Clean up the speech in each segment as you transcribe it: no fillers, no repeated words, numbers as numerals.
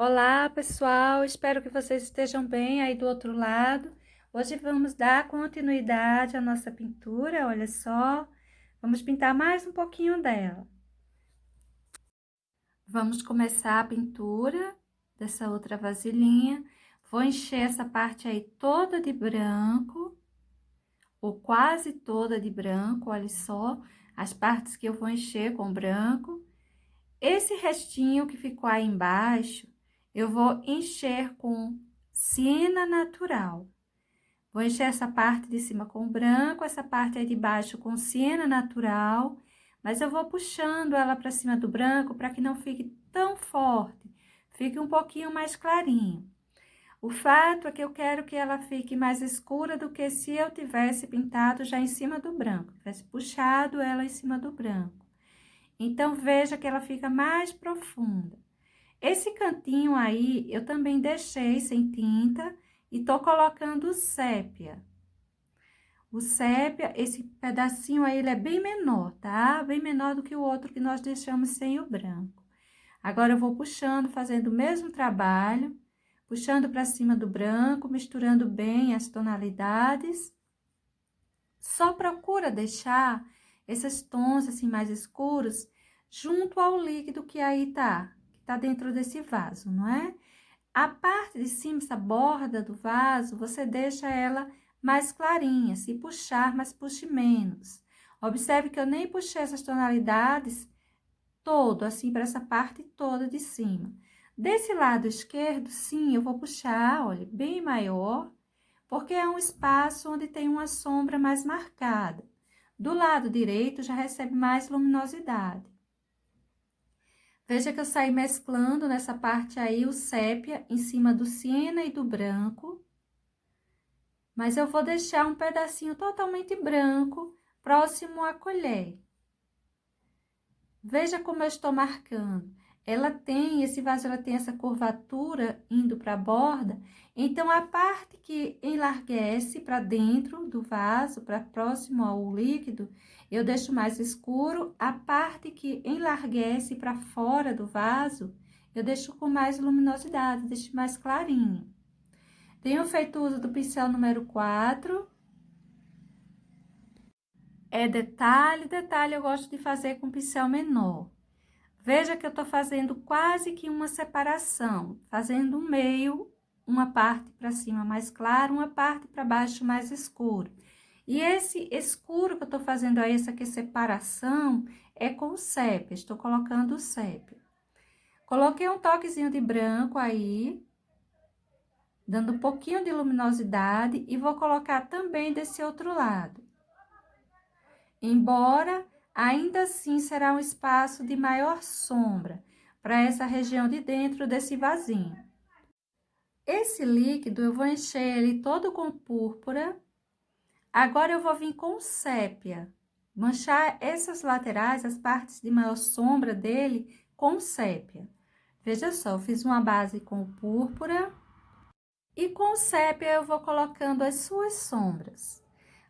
Olá, pessoal, espero que vocês estejam bem aí do outro lado. Hoje vamos dar continuidade à nossa pintura, olha só. Vamos pintar mais um pouquinho dela. Vamos começar a pintura dessa outra vasilhinha. Vou encher essa parte aí toda de branco, ou quase toda de branco, olha só. As partes que eu vou encher com branco. Esse restinho que ficou aí embaixo, eu vou encher com siena natural. Vou encher essa parte de cima com branco, essa parte aí de baixo com siena natural, mas eu vou puxando ela para cima do branco para que não fique tão forte, fique um pouquinho mais clarinho. O fato é que eu quero que ela fique mais escura do que se eu tivesse pintado já em cima do branco, tivesse puxado ela em cima do branco. Então, veja que ela fica mais profunda. Esse cantinho aí, eu também deixei sem tinta e tô colocando o sépia. O sépia, esse pedacinho aí, ele é bem menor, tá? Bem menor do que o outro que nós deixamos sem o branco. Agora, eu vou puxando, fazendo o mesmo trabalho, puxando para cima do branco, misturando bem as tonalidades. Só procura deixar esses tons assim mais escuros junto ao líquido que aí que tá dentro desse vaso, não é? A parte de cima, essa borda do vaso, você deixa ela mais clarinha, se puxar, mas puxe menos. Observe que eu nem puxei essas tonalidades todo, assim, para essa parte toda de cima. Desse lado esquerdo, sim, eu vou puxar, olha, bem maior, porque é um espaço onde tem uma sombra mais marcada. Do lado direito já recebe mais luminosidade. Veja que eu saí mesclando nessa parte aí o sépia em cima do siena e do branco. Mas eu vou deixar um pedacinho totalmente branco próximo à colher. Veja como eu estou marcando. Esse vaso, ela tem essa curvatura indo para a borda, então a parte que enlarguece para dentro do vaso, para próximo ao líquido, eu deixo mais escuro, a parte que enlarguece para fora do vaso, eu deixo com mais luminosidade, deixo mais clarinho. Tenho feito uso do pincel número 4. É detalhe eu gosto de fazer com pincel menor. Veja que eu tô fazendo quase que uma separação, fazendo um meio, uma parte para cima mais clara, uma parte para baixo mais escuro. E esse escuro que eu tô fazendo aí, essa aqui separação, é com o sépia, estou colocando o sépia. Coloquei um toquezinho de branco aí, dando um pouquinho de luminosidade, e vou colocar também desse outro lado. Embora ainda assim será um espaço de maior sombra para essa região de dentro desse vasinho. Esse líquido eu vou encher ele todo com púrpura. Agora eu vou vir com sépia, manchar essas laterais, as partes de maior sombra dele com sépia. Veja só, eu fiz uma base com púrpura e com sépia eu vou colocando as suas sombras.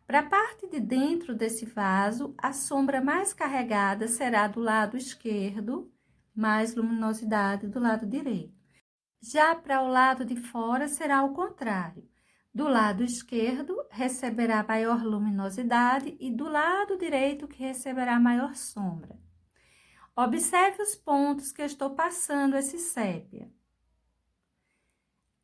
Para a parte de dentro desse vaso, a sombra mais carregada será do lado esquerdo, mais luminosidade do lado direito. Já para o lado de fora, será o contrário. Do lado esquerdo, receberá maior luminosidade e do lado direito, que receberá maior sombra. Observe os pontos que eu estou passando esse sépia.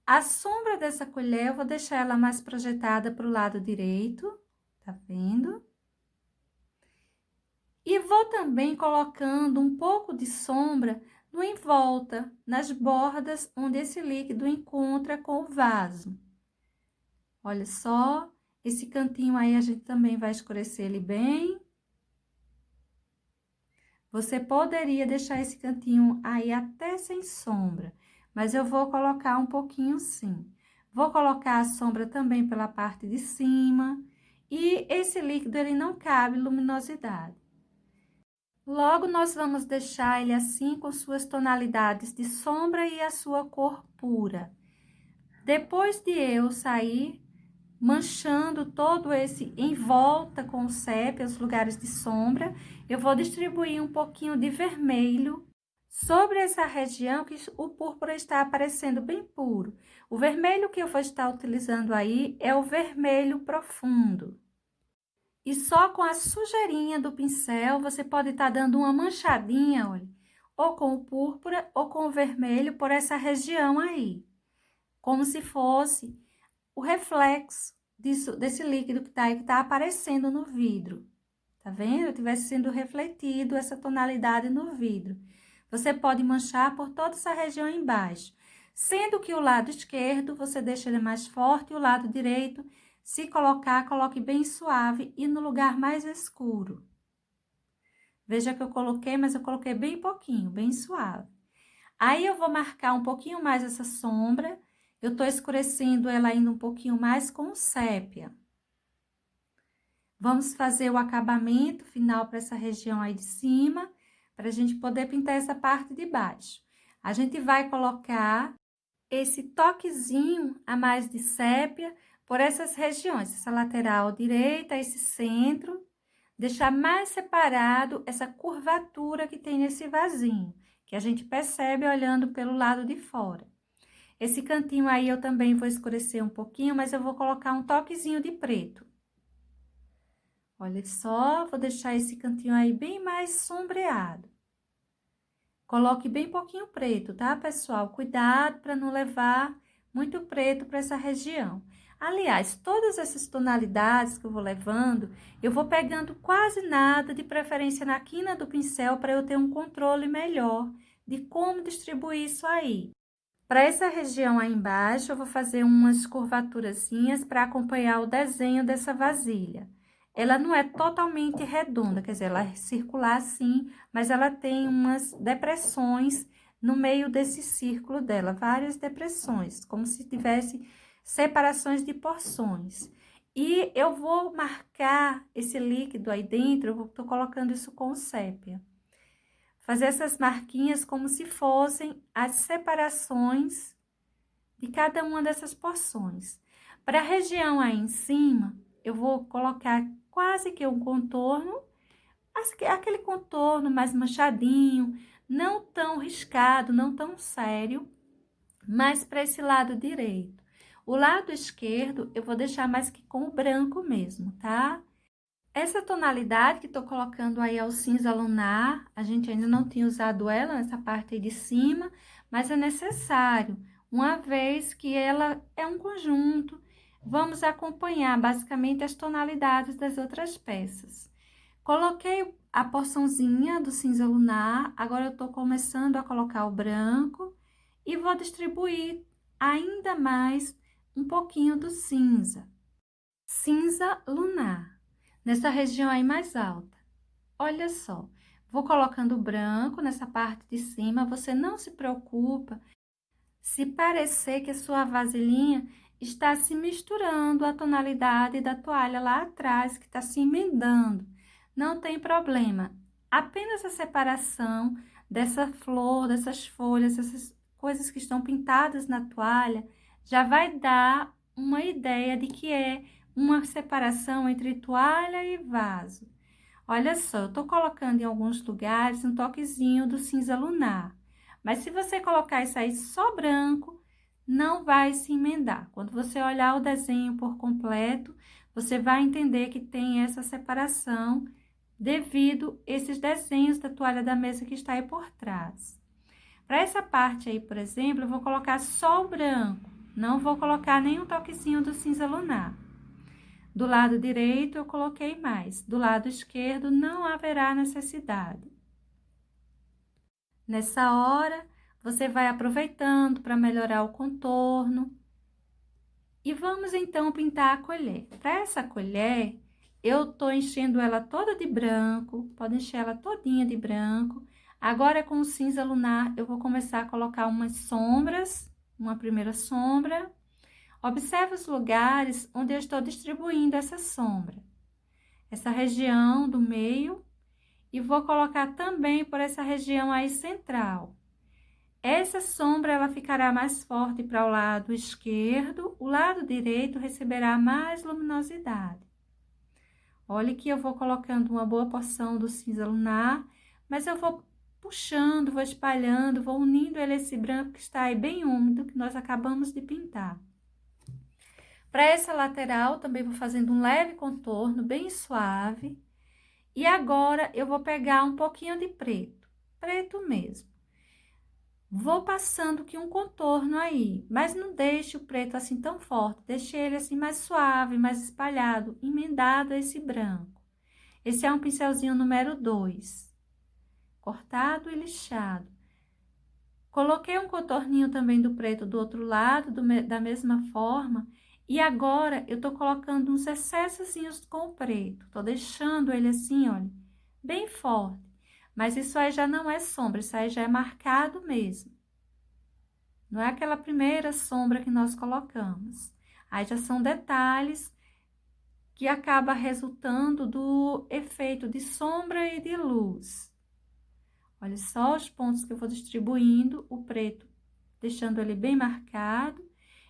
A sombra dessa colher, eu vou deixar ela mais projetada para o lado direito, tá vendo? E vou também colocando um pouco de sombra no em volta, nas bordas onde esse líquido encontra com o vaso. Olha só, esse cantinho aí a gente também vai escurecer ele bem. Você poderia deixar esse cantinho aí até sem sombra, mas eu vou colocar um pouquinho sim. Vou colocar a sombra também pela parte de cima, e esse líquido ele não cabe luminosidade. Logo, nós vamos deixar ele assim com suas tonalidades de sombra e a sua cor pura. Depois de eu sair manchando todo esse em volta com o sépia, os lugares de sombra, eu vou distribuir um pouquinho de vermelho Sobre essa região que o púrpura está aparecendo bem puro. O vermelho que eu vou estar utilizando aí é o vermelho profundo. E só com a sujeirinha do pincel, você pode estar dando uma manchadinha, olha, ou com o púrpura ou com o vermelho por essa região aí. Como se fosse o reflexo desse líquido que tá aí, que tá aparecendo no vidro. Tá vendo? Tivesse sendo refletido essa tonalidade no vidro. Você pode manchar por toda essa região embaixo. Sendo que o lado esquerdo, você deixa ele mais forte, e o lado direito, se colocar, coloque bem suave e no lugar mais escuro. Veja que eu coloquei, mas eu coloquei bem pouquinho, bem suave. Aí, eu vou marcar um pouquinho mais essa sombra. Eu tô escurecendo ela ainda um pouquinho mais com o sépia. Vamos fazer o acabamento final para essa região aí de cima, para a gente poder pintar essa parte de baixo. A gente vai colocar esse toquezinho a mais de sépia por essas regiões, essa lateral direita, esse centro, deixar mais separado essa curvatura que tem nesse vasinho, que a gente percebe olhando pelo lado de fora. Esse cantinho aí eu também vou escurecer um pouquinho, mas eu vou colocar um toquezinho de preto. Olha só, vou deixar esse cantinho aí bem mais sombreado. Coloque bem pouquinho preto, tá, pessoal? Cuidado para não levar muito preto para essa região. Aliás, todas essas tonalidades que eu vou levando, eu vou pegando quase nada, de preferência na quina do pincel, para eu ter um controle melhor de como distribuir isso aí. Para essa região aí embaixo, eu vou fazer umas curvaturazinhas para acompanhar o desenho dessa vasilha. Ela não é totalmente redonda, quer dizer, ela é circular sim, mas ela tem umas depressões no meio desse círculo dela, várias depressões, como se tivesse separações de porções. E eu vou marcar esse líquido aí dentro, eu tô colocando isso com sépia. Fazer essas marquinhas como se fossem as separações de cada uma dessas porções. Para a região aí em cima, eu vou colocar quase que um contorno, aquele contorno mais manchadinho, não tão riscado, não tão sério, mas para esse lado direito. O lado esquerdo, eu vou deixar mais que com o branco mesmo, tá? Essa tonalidade que tô colocando aí é o cinza lunar, a gente ainda não tinha usado ela nessa parte aí de cima, mas é necessário, uma vez que ela é um conjunto. Vamos acompanhar basicamente as tonalidades das outras peças. Coloquei a porçãozinha do cinza lunar, agora eu tô começando a colocar o branco e vou distribuir ainda mais um pouquinho do cinza. Cinza lunar. Nessa região aí mais alta. Olha só, vou colocando o branco nessa parte de cima, você não se preocupa se parecer que a sua vasilhinha está se misturando a tonalidade da toalha lá atrás, que está se emendando. Não tem problema, apenas a separação dessa flor, dessas folhas, essas coisas que estão pintadas na toalha, já vai dar uma ideia de que é uma separação entre toalha e vaso. Olha só, eu tô colocando em alguns lugares um toquezinho do cinza lunar. Mas se você colocar isso aí só branco, não vai se emendar. Quando você olhar o desenho por completo, você vai entender que tem essa separação devido a esses desenhos da toalha da mesa que está aí por trás. Para essa parte aí, por exemplo, eu vou colocar só o branco. Não vou colocar nenhum toquezinho do cinza lunar. Do lado direito, eu coloquei mais. Do lado esquerdo, não haverá necessidade. Nessa hora, você vai aproveitando para melhorar o contorno. E vamos, então, pintar a colher. Para essa colher, eu tô enchendo ela toda de branco. Pode encher ela todinha de branco. Agora, com o cinza lunar, eu vou começar a colocar umas sombras. Uma primeira sombra. Observe os lugares onde eu estou distribuindo essa sombra. Essa região do meio, e vou colocar também por essa região aí central. Essa sombra, ela ficará mais forte para o lado esquerdo, o lado direito receberá mais luminosidade. Olha que eu vou colocando uma boa porção do cinza lunar, mas eu vou puxando, vou espalhando, vou unindo ele a esse branco que está aí bem úmido, que nós acabamos de pintar. Para essa lateral, também vou fazendo um leve contorno, bem suave. E agora, eu vou pegar um pouquinho de preto, preto mesmo. Vou passando aqui um contorno aí, mas não deixe o preto assim tão forte, deixe ele assim mais suave, mais espalhado, emendado a esse branco. Esse é um pincelzinho número 2, cortado e lixado. Coloquei um contorninho também do preto do outro lado, da mesma forma, e agora eu tô colocando uns excessozinhos com o preto, tô deixando ele assim, olha, bem forte. Mas isso aí já não é sombra, isso aí já é marcado mesmo. Não é aquela primeira sombra que nós colocamos. Aí já são detalhes que acaba resultando do efeito de sombra e de luz. Olha só os pontos que eu vou distribuindo, o preto, deixando ele bem marcado.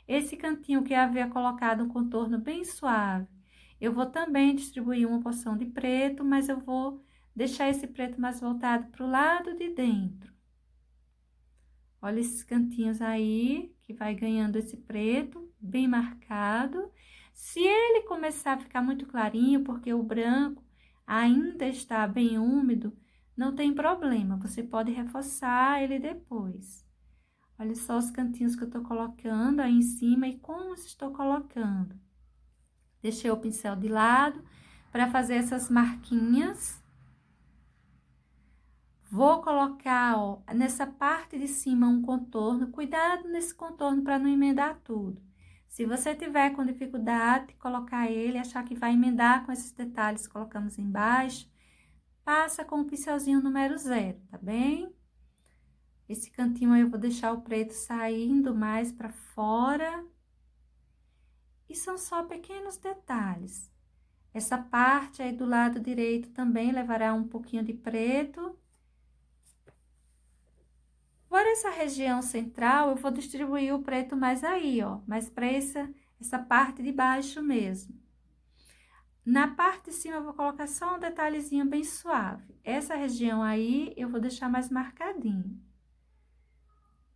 Esse cantinho que havia colocado um contorno bem suave, eu vou também distribuir uma porção de preto, mas eu vou deixar esse preto mais voltado para o lado de dentro. Olha esses cantinhos aí, que vai ganhando esse preto, bem marcado. Se ele começar a ficar muito clarinho, porque o branco ainda está bem úmido, não tem problema, você pode reforçar ele depois. Olha só os cantinhos que eu tô colocando aí em cima e como estou colocando. Deixei o pincel de lado para fazer essas marquinhas. Vou colocar, ó, nessa parte de cima um contorno, cuidado nesse contorno para não emendar tudo. Se você tiver com dificuldade de colocar ele, achar que vai emendar com esses detalhes que colocamos embaixo, passa com o pincelzinho número 0, tá bem? Esse cantinho aí eu vou deixar o preto saindo mais para fora. E são só pequenos detalhes. Essa parte aí do lado direito também levará um pouquinho de preto. Agora, essa região central, eu vou distribuir o preto mais aí, ó, mais para essa parte de baixo mesmo. Na parte de cima, eu vou colocar só um detalhezinho bem suave. Essa região aí, eu vou deixar mais marcadinho.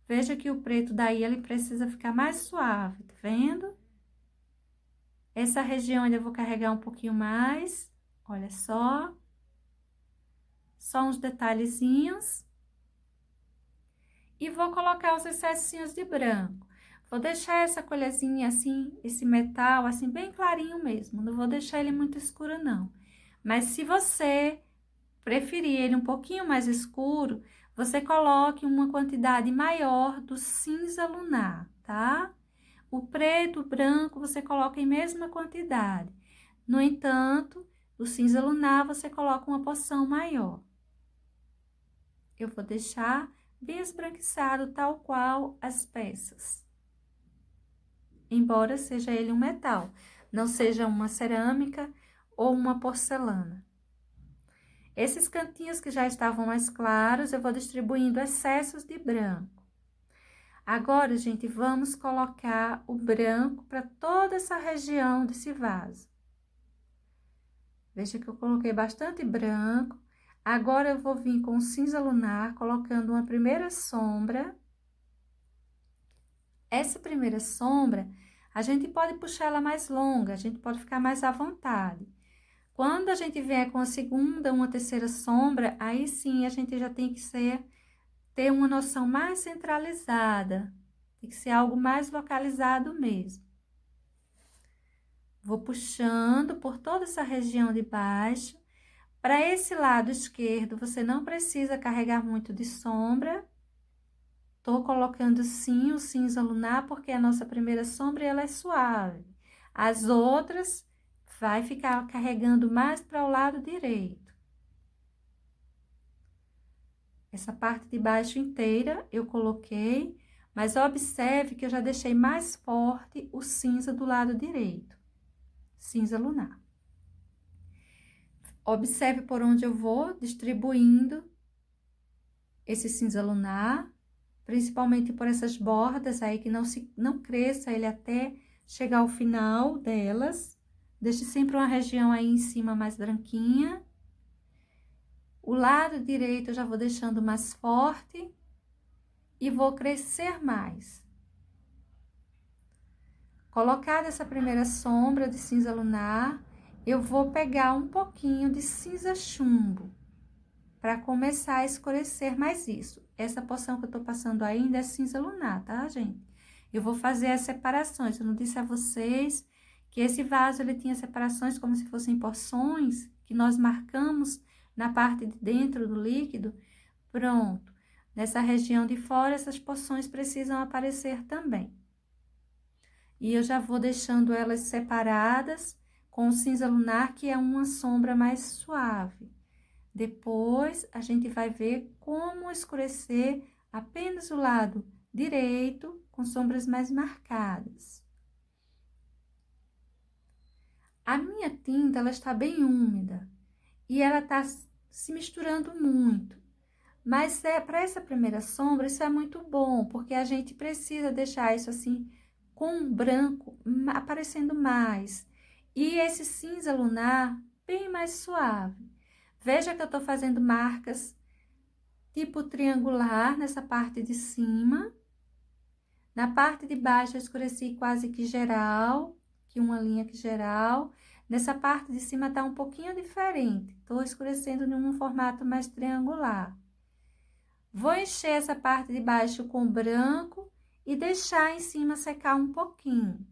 Veja que o preto daí, ele precisa ficar mais suave, tá vendo? Essa região ainda eu vou carregar um pouquinho mais, olha só. Só uns detalhezinhos. E vou colocar os excessinhos de branco. Vou deixar essa colherzinha assim, esse metal assim, bem clarinho mesmo. Não vou deixar ele muito escuro, não. Mas se você preferir ele um pouquinho mais escuro, você coloque uma quantidade maior do cinza lunar, tá? O preto, o branco, você coloca em mesma quantidade. No entanto, o cinza lunar, você coloca uma porção maior. Eu vou deixar bem esbranquiçado, tal qual as peças. Embora seja ele um metal, não seja uma cerâmica ou uma porcelana. Esses cantinhos que já estavam mais claros, eu vou distribuindo excessos de branco. Agora, gente, vamos colocar o branco para toda essa região desse vaso. Veja que eu coloquei bastante branco. Agora, eu vou vir com o cinza lunar, colocando uma primeira sombra. Essa primeira sombra, a gente pode puxar ela mais longa, a gente pode ficar mais à vontade. Quando a gente vier com a segunda, uma terceira sombra, aí sim a gente já tem que ter uma noção mais centralizada. Tem que ser algo mais localizado mesmo. Vou puxando por toda essa região de baixo. Para esse lado esquerdo, você não precisa carregar muito de sombra. Tô colocando sim o cinza lunar, porque a nossa primeira sombra, ela é suave. As outras, vai ficar carregando mais para o lado direito. Essa parte de baixo inteira, eu coloquei, mas observe que eu já deixei mais forte o cinza do lado direito. Cinza lunar. Observe por onde eu vou distribuindo esse cinza lunar, principalmente por essas bordas aí, que não cresça ele até chegar ao final delas. Deixe sempre uma região aí em cima mais branquinha. O lado direito eu já vou deixando mais forte e vou crescer mais. Colocada essa primeira sombra de cinza lunar, eu vou pegar um pouquinho de cinza chumbo para começar a escurecer mais isso. Essa porção que eu tô passando ainda é cinza lunar, tá, gente? Eu vou fazer as separações. Eu não disse a vocês que esse vaso ele tinha separações como se fossem porções que nós marcamos na parte de dentro do líquido. Pronto. Nessa região de fora, essas porções precisam aparecer também. E eu já vou deixando elas separadas com o cinza lunar, que é uma sombra mais suave. Depois, a gente vai ver como escurecer apenas o lado direito, com sombras mais marcadas. A minha tinta, ela está bem úmida e ela está se misturando muito. Mas para essa primeira sombra, isso é muito bom, porque a gente precisa deixar isso assim, com um branco aparecendo mais. E esse cinza lunar bem mais suave. Veja que eu tô fazendo marcas tipo triangular nessa parte de cima. Na parte de baixo eu escureci quase que geral, que uma linha que geral. Nessa parte de cima tá um pouquinho diferente. Tô escurecendo em um formato mais triangular. Vou encher essa parte de baixo com branco e deixar em cima secar um pouquinho.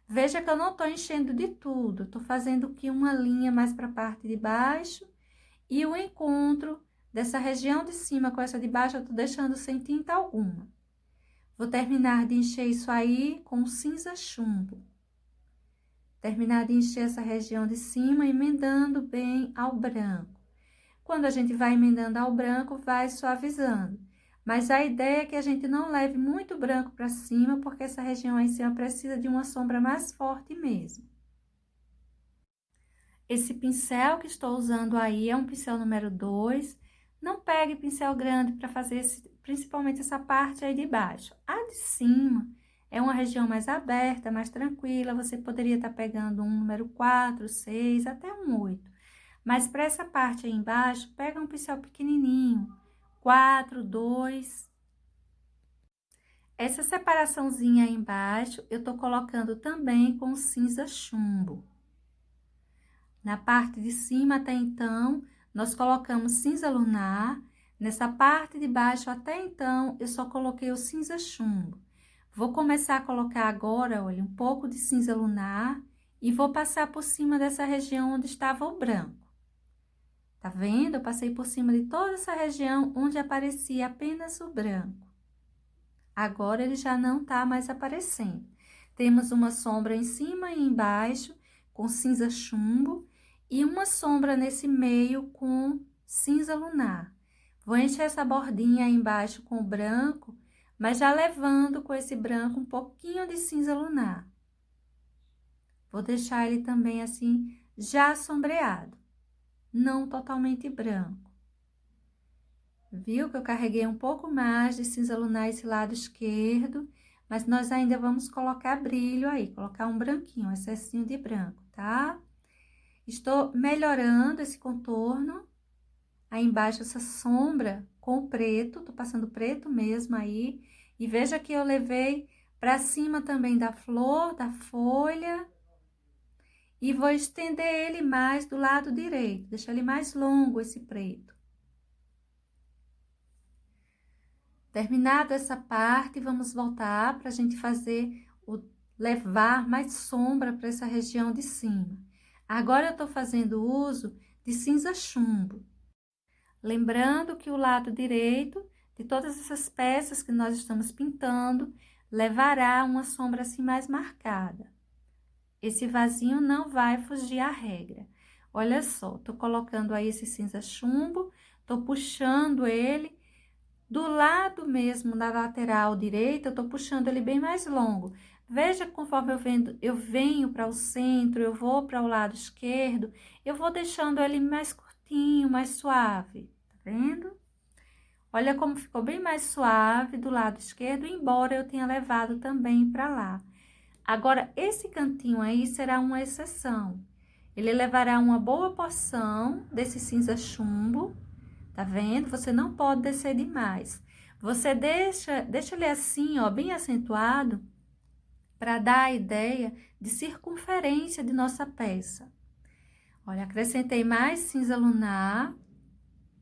Veja que eu não tô enchendo de tudo, tô fazendo aqui uma linha mais para a parte de baixo e o encontro dessa região de cima com essa de baixo eu tô deixando sem tinta alguma. Vou terminar de encher isso aí com cinza chumbo. Terminar de encher essa região de cima, emendando bem ao branco. Quando a gente vai emendando ao branco, vai suavizando. Mas a ideia é que a gente não leve muito branco para cima, porque essa região aí em cima precisa de uma sombra mais forte mesmo. Esse pincel que estou usando aí é um pincel número 2. Não pegue pincel grande para fazer principalmente essa parte aí de baixo. A de cima é uma região mais aberta, mais tranquila. Você poderia estar pegando um número 4, 6, até um 8. Mas para essa parte aí embaixo, pega um pincel pequenininho, 4, 2. Essa separaçãozinha aí embaixo, eu tô colocando também com cinza chumbo. Na parte de cima, até então, nós colocamos cinza lunar. Nessa parte de baixo, até então, eu só coloquei o cinza chumbo. Vou começar a colocar agora, olha, um pouco de cinza lunar e vou passar por cima dessa região onde estava o branco. Tá vendo? Eu passei por cima de toda essa região onde aparecia apenas o branco. Agora, ele já não tá mais aparecendo. Temos uma sombra em cima e embaixo com cinza chumbo e uma sombra nesse meio com cinza lunar. Vou encher essa bordinha aí embaixo com o branco, mas já levando com esse branco um pouquinho de cinza lunar. Vou deixar ele também assim, já sombreado, não totalmente branco. Viu que eu carreguei um pouco mais de cinza lunar esse lado esquerdo, mas nós ainda vamos colocar brilho aí, colocar um branquinho, um excessinho de branco, tá? Estou melhorando esse contorno, aí embaixo essa sombra com preto, tô passando preto mesmo aí, e veja que eu levei pra cima também da flor, da folha, e vou estender ele mais do lado direito, deixar ele mais longo esse preto. Terminado essa parte, vamos voltar para a gente fazer levar mais sombra para essa região de cima. Agora, eu tô fazendo uso de cinza chumbo. Lembrando que o lado direito de todas essas peças que nós estamos pintando, levará uma sombra assim mais marcada. Esse vasinho não vai fugir à regra. Olha só, tô colocando aí esse cinza chumbo, tô puxando ele do lado mesmo, na lateral direita, eu tô puxando ele bem mais longo. Veja que conforme eu venho para o centro, eu vou para o lado esquerdo, eu vou deixando ele mais curtinho, mais suave, tá vendo? Olha como ficou bem mais suave do lado esquerdo, embora eu tenha levado também para lá. Agora, esse cantinho aí será uma exceção. ele levará uma boa porção desse cinza chumbo, tá vendo? Você não pode descer demais. Você deixa ele assim, ó, bem acentuado, para dar a ideia de circunferência de nossa peça. Olha, acrescentei mais cinza lunar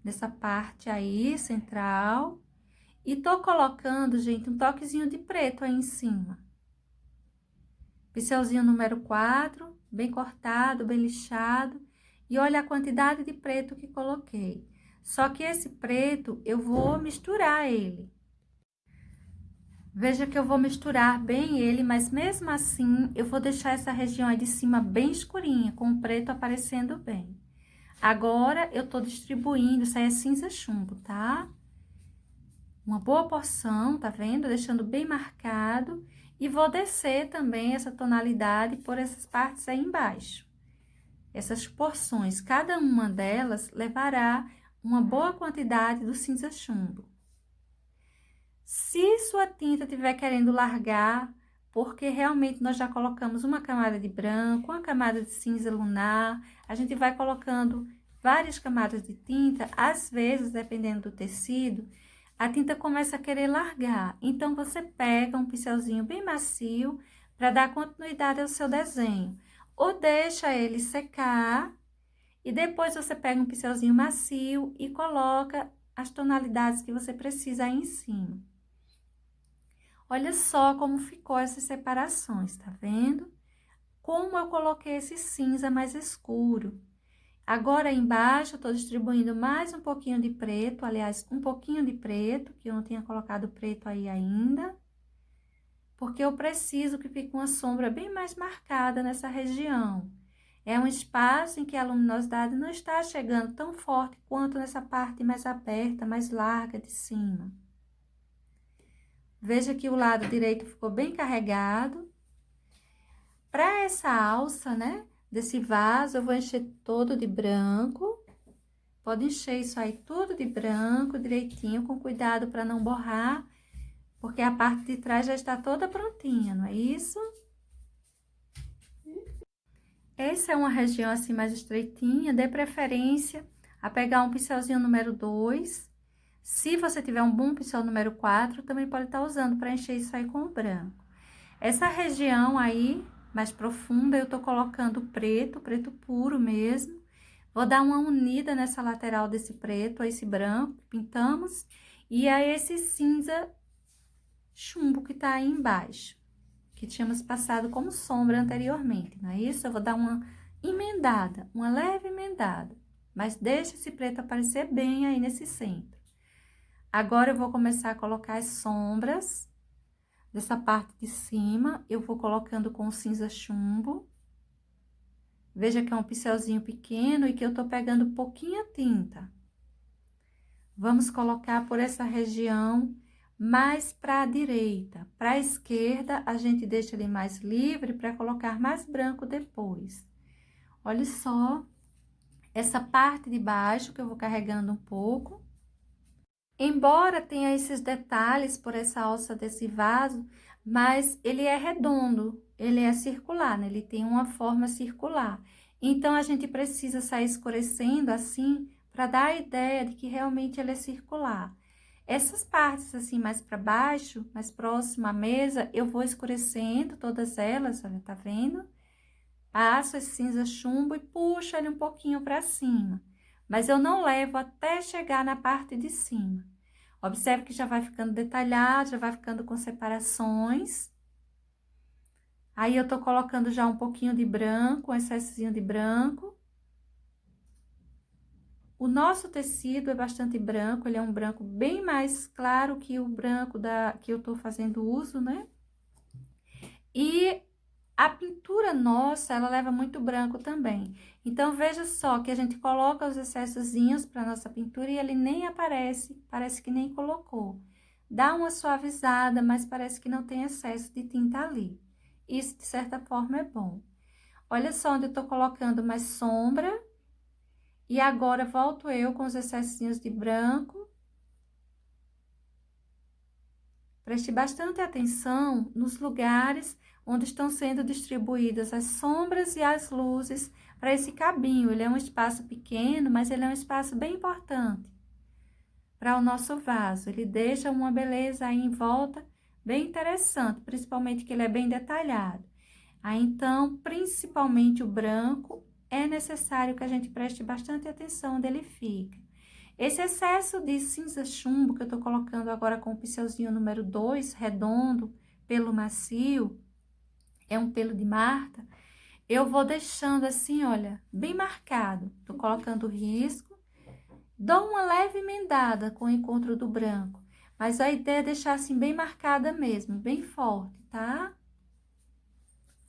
nessa parte aí, central. E tô colocando, gente, um toquezinho de preto aí em cima. Pincelzinho número 4, bem cortado, bem lixado. E olha a quantidade de preto que coloquei. Só que esse preto, eu vou misturar ele. Veja que eu vou misturar bem ele, mas mesmo assim, eu vou deixar essa região aí de cima bem escurinha, com o preto aparecendo bem. Agora, eu tô distribuindo, isso aí é cinza chumbo, tá? Uma boa porção, tá vendo? Deixando bem marcado. E vou descer também essa tonalidade por essas partes aí embaixo. Essas porções, cada uma delas levará uma boa quantidade do cinza chumbo. Se sua tinta estiver querendo largar, porque realmente nós já colocamos uma camada de branco, uma camada de cinza lunar, a gente vai colocando várias camadas de tinta, às vezes, dependendo do tecido, a tinta começa a querer largar. Então, você pega um pincelzinho bem macio para dar continuidade ao seu desenho. Ou deixa ele secar e depois você pega um pincelzinho macio e coloca as tonalidades que você precisa aí em cima. Olha só como ficou essas separações, tá vendo? Como eu coloquei esse cinza mais escuro. Agora, aí embaixo, eu tô distribuindo mais um pouquinho de preto, aliás, um pouquinho de preto, que eu não tinha colocado preto aí ainda. Porque eu preciso que fique uma sombra bem mais marcada nessa região. É um espaço em que a luminosidade não está chegando tão forte quanto nessa parte mais aberta, mais larga de cima. Veja que o lado direito ficou bem carregado. Para essa alça, né, desse vaso, eu vou encher todo de branco. Pode encher isso aí tudo de branco, direitinho, com cuidado para não borrar, porque a parte de trás já está toda prontinha, não é isso? Essa é uma região assim mais estreitinha, dê preferência a pegar um pincelzinho número 2. Se você tiver um bom pincel número 4, também pode estar usando para encher isso aí com o branco. Essa região aí, mais profunda, eu tô colocando preto, preto puro mesmo. Vou dar uma unida nessa lateral desse preto, a esse branco que pintamos, e a esse cinza chumbo que tá aí embaixo, que tínhamos passado como sombra anteriormente, não é isso? Eu vou dar uma emendada, uma leve emendada, mas deixa esse preto aparecer bem aí nesse centro. Agora, eu vou começar a colocar as sombras dessa parte de cima, eu vou colocando com o cinza chumbo. Veja que é um pincelzinho pequeno e que eu tô pegando pouquinha tinta. Vamos colocar por essa região mais para a direita. Para a esquerda, a gente deixa ele mais livre para colocar mais branco depois. Olha só essa parte de baixo que eu vou carregando um pouco. Embora tenha esses detalhes por essa alça desse vaso, mas ele é redondo, ele é circular, né? Ele tem uma forma circular. Então, a gente precisa sair escurecendo assim, para dar a ideia de que realmente ele é circular. Essas partes assim, mais para baixo, mais próximo à mesa, eu vou escurecendo todas elas, olha, tá vendo? Passo esse cinza chumbo e puxo ele um pouquinho para cima. Mas eu não levo até chegar na parte de cima. Observe que já vai ficando detalhado, já vai ficando com separações. Aí, eu tô colocando já um pouquinho de branco, um excessozinho de branco. O nosso tecido é bastante branco, ele é um branco bem mais claro que o branco que eu tô fazendo uso, né? E a pintura nossa, ela leva muito branco também. Então, veja só que a gente coloca os excessozinhos para nossa pintura e ele nem aparece, parece que nem colocou. Dá uma suavizada, mas parece que não tem excesso de tinta ali. Isso, de certa forma, é bom. Olha só onde eu tô colocando mais sombra. E agora, volto eu com os excessinhos de branco. preste bastante atenção nos lugares onde estão sendo distribuídas as sombras e as luzes para esse cabinho. Ele é um espaço pequeno, mas ele é um espaço bem importante para o nosso vaso. Ele deixa uma beleza aí em volta bem interessante, principalmente que ele é bem detalhado. Aí, então, principalmente o branco, é necessário que a gente preste bastante atenção onde ele fica. Esse excesso de cinza chumbo que eu tô colocando agora com o pincelzinho número 2, redondo, pelo macio, é um pelo de Marta, eu vou deixando assim, olha, bem marcado. Tô colocando o risco, dou uma leve emendada com o encontro do branco, mas a ideia é deixar assim bem marcada mesmo, bem forte, tá?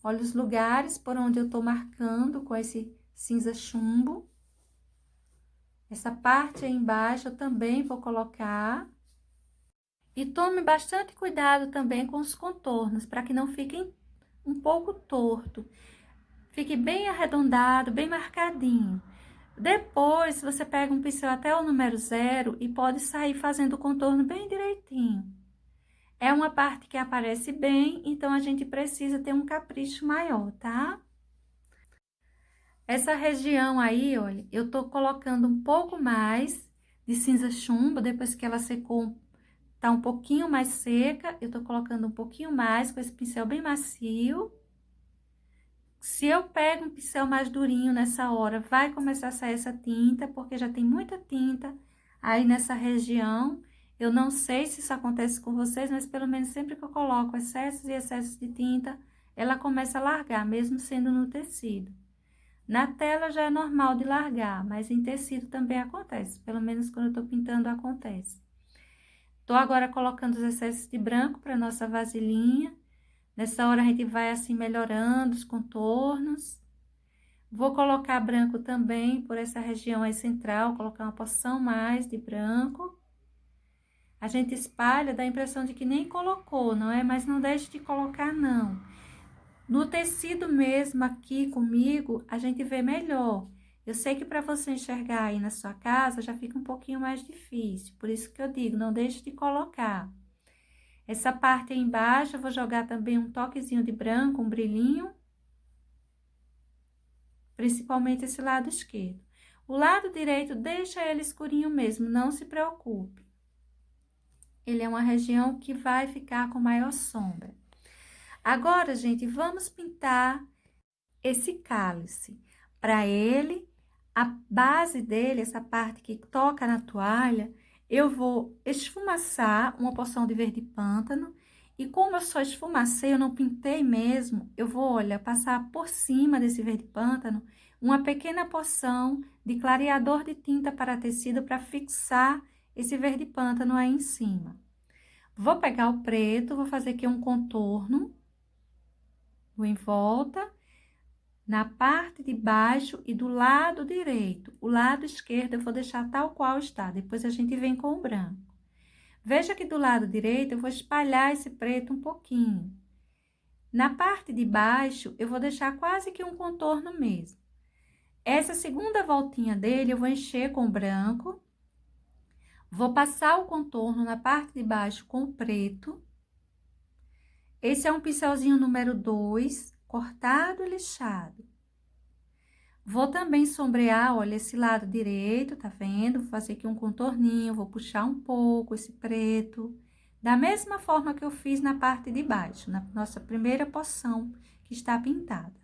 Olha os lugares por onde eu tô marcando com esse cinza chumbo. Essa parte aí embaixo eu também vou colocar. E tome bastante cuidado também com os contornos, para que não fiquem um pouco torto. Fique bem arredondado, bem marcadinho. Depois, você pega um pincel até o número 0 e pode sair fazendo o contorno bem direitinho. É uma parte que aparece bem, então a gente precisa ter um capricho maior, tá? Essa região aí, olha, eu tô colocando um pouco mais de cinza chumbo, depois que ela secou, tá um pouquinho mais seca, eu tô colocando um pouquinho mais com esse pincel bem macio. Se eu pego um pincel mais durinho nessa hora, vai começar a sair essa tinta, porque já tem muita tinta aí nessa região. Eu não sei se isso acontece com vocês, mas pelo menos sempre que eu coloco excessos e excessos de tinta, ela começa a largar, mesmo sendo no tecido. Na tela já é normal de largar, mas em tecido também acontece, pelo menos quando eu tô pintando acontece. Tô agora colocando os excessos de branco para nossa vasilhinha. Nessa hora a gente vai assim melhorando os contornos. Vou colocar branco também por essa região aí central, colocar uma porção mais de branco. A gente espalha, dá a impressão de que nem colocou, não é? Mas não deixe de colocar, não. No tecido mesmo, aqui comigo, a gente vê melhor. Eu sei que para você enxergar aí na sua casa, já fica um pouquinho mais difícil. Por isso que eu digo, não deixe de colocar. Essa parte aí embaixo, eu vou jogar também um toquezinho de branco, um brilhinho. Principalmente esse lado esquerdo. O lado direito, deixa ele escurinho mesmo, não se preocupe. Ele é uma região que vai ficar com maior sombra. Agora, gente, vamos pintar esse cálice. Para ele, a base dele, essa parte que toca na toalha, eu vou esfumaçar uma porção de verde pântano. E como eu só esfumacei, eu não pintei mesmo, eu vou, olha, passar por cima desse verde pântano uma pequena porção de clareador de tinta para tecido para fixar esse verde pântano aí em cima. Vou pegar o preto, vou fazer aqui um contorno, vou em volta, na parte de baixo e do lado direito. O lado esquerdo eu vou deixar tal qual está, depois a gente vem com o branco. Veja que do lado direito eu vou espalhar esse preto um pouquinho. Na parte de baixo eu vou deixar quase que um contorno mesmo. Essa segunda voltinha dele eu vou encher com o branco. Vou passar o contorno na parte de baixo com o preto. Esse é um pincelzinho número 2, cortado e lixado. Vou também sombrear, olha, esse lado direito, tá vendo? Vou fazer aqui um contorninho, vou puxar um pouco esse preto. Da mesma forma que eu fiz na parte de baixo, na nossa primeira porção que está pintada.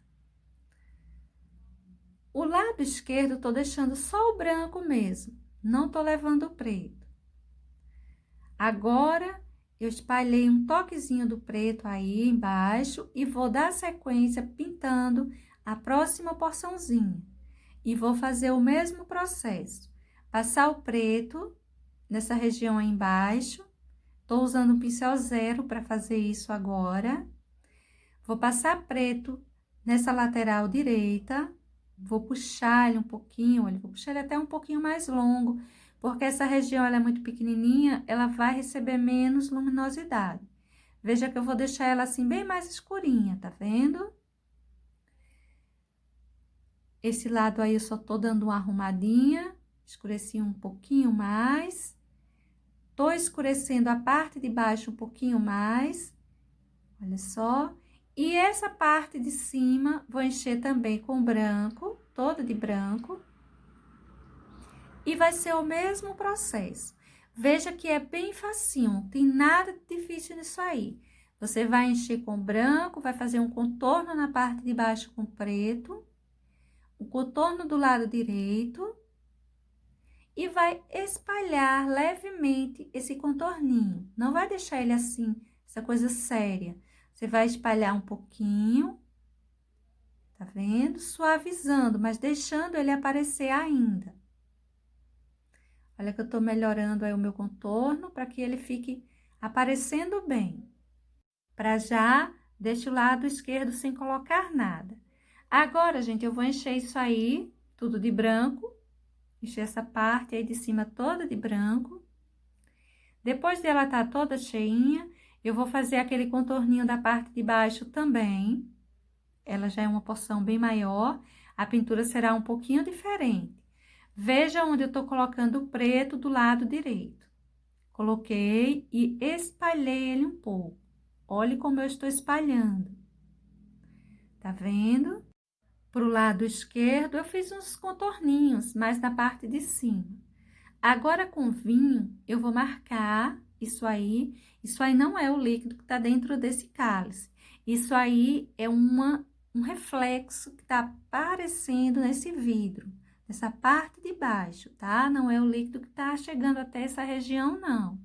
O lado esquerdo, eu tô deixando só o branco mesmo, não tô levando o preto. Agora, eu espalhei um toquezinho do preto aí embaixo e vou dar sequência pintando a próxima porçãozinha. E vou fazer o mesmo processo. Passar o preto nessa região aí embaixo. Tô usando um pincel 0 para fazer isso agora. Vou passar preto nessa lateral direita. Vou puxar ele um pouquinho, olha, vou puxar ele até um pouquinho mais longo, porque essa região ela é muito pequenininha, ela vai receber menos luminosidade. Veja que eu vou deixar ela assim bem mais escurinha, tá vendo? Esse lado aí eu só tô dando uma arrumadinha, escureci um pouquinho mais. Tô escurecendo a parte de baixo um pouquinho mais, olha só. E essa parte de cima, vou encher também com branco, toda de branco. E vai ser o mesmo processo. Veja que é bem facinho, não tem nada de difícil nisso aí. Você vai encher com branco, vai fazer um contorno na parte de baixo com preto, o contorno do lado direito, e vai espalhar levemente esse contorninho. Não vai deixar ele assim, essa coisa séria. Você vai espalhar um pouquinho, tá vendo? Suavizando, mas deixando ele aparecer ainda. Olha que eu tô melhorando aí o meu contorno para que ele fique aparecendo bem. Para já, deixa o lado esquerdo sem colocar nada. Agora, gente, eu vou encher isso aí, tudo de branco. Encher essa parte aí de cima toda de branco. Depois dela tá toda cheinha, eu vou fazer aquele contorninho da parte de baixo também. Ela já é uma porção bem maior, a pintura será um pouquinho diferente. Veja onde eu tô colocando o preto do lado direito. Coloquei e espalhei ele um pouco. Olhe como eu estou espalhando. Tá vendo? Pro lado esquerdo, eu fiz uns contorninhos, mais na parte de cima. Agora, com vinho, eu vou marcar isso aí. Isso aí não é o líquido que tá dentro desse cálice. Isso aí é um reflexo que tá aparecendo nesse vidro, nessa parte de baixo, tá? Não é o líquido que tá chegando até essa região, não.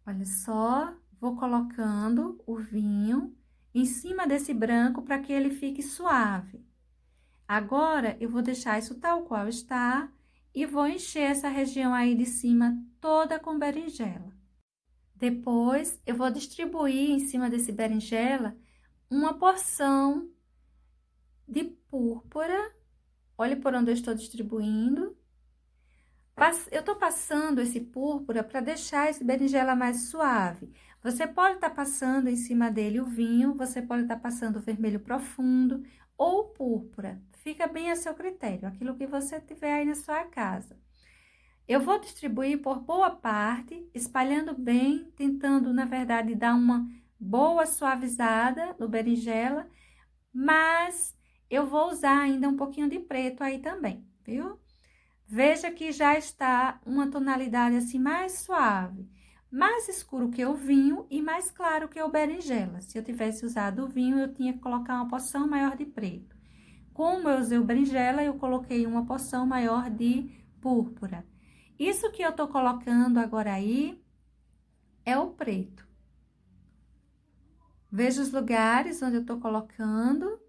Olha só, vou colocando o vinho em cima desse branco para que ele fique suave. Agora, eu vou deixar isso tal qual está e vou encher essa região aí de cima toda com berinjela. Depois, eu vou distribuir em cima desse berinjela uma porção de púrpura. Olhe por onde eu estou distribuindo. Eu tô passando esse púrpura para deixar esse berinjela mais suave. Você pode estar passando em cima dele o vinho, você pode estar passando o vermelho profundo ou púrpura. Fica bem a seu critério, aquilo que você tiver aí na sua casa. Eu vou distribuir por boa parte, espalhando bem, tentando, na verdade, dar uma boa suavizada no berinjela, mas eu vou usar ainda um pouquinho de preto aí também, viu? Veja que já está uma tonalidade assim mais suave, mais escuro que o vinho e mais claro que o berinjela. Se eu tivesse usado o vinho, eu tinha que colocar uma porção maior de preto. Como eu usei o berinjela, eu coloquei uma porção maior de púrpura. Isso que eu tô colocando agora aí é o preto. Veja os lugares onde eu tô colocando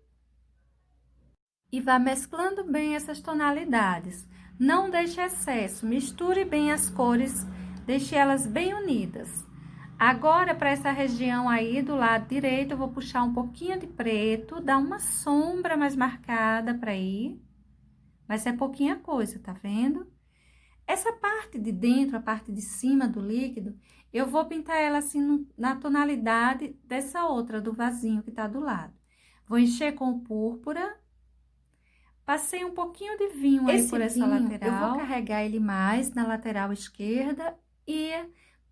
e vá mesclando bem essas tonalidades. Não deixe excesso, misture bem as cores, deixe elas bem unidas. Agora, para essa região aí do lado direito, eu vou puxar um pouquinho de preto, dar uma sombra mais marcada para aí. Mas é pouquinha coisa, tá vendo? Essa parte de dentro, a parte de cima do líquido, eu vou pintar ela assim na tonalidade dessa outra, do vasinho que tá do lado. Vou encher com púrpura. Passei um pouquinho de vinho aí por essa lateral. Eu vou carregar ele mais na lateral esquerda e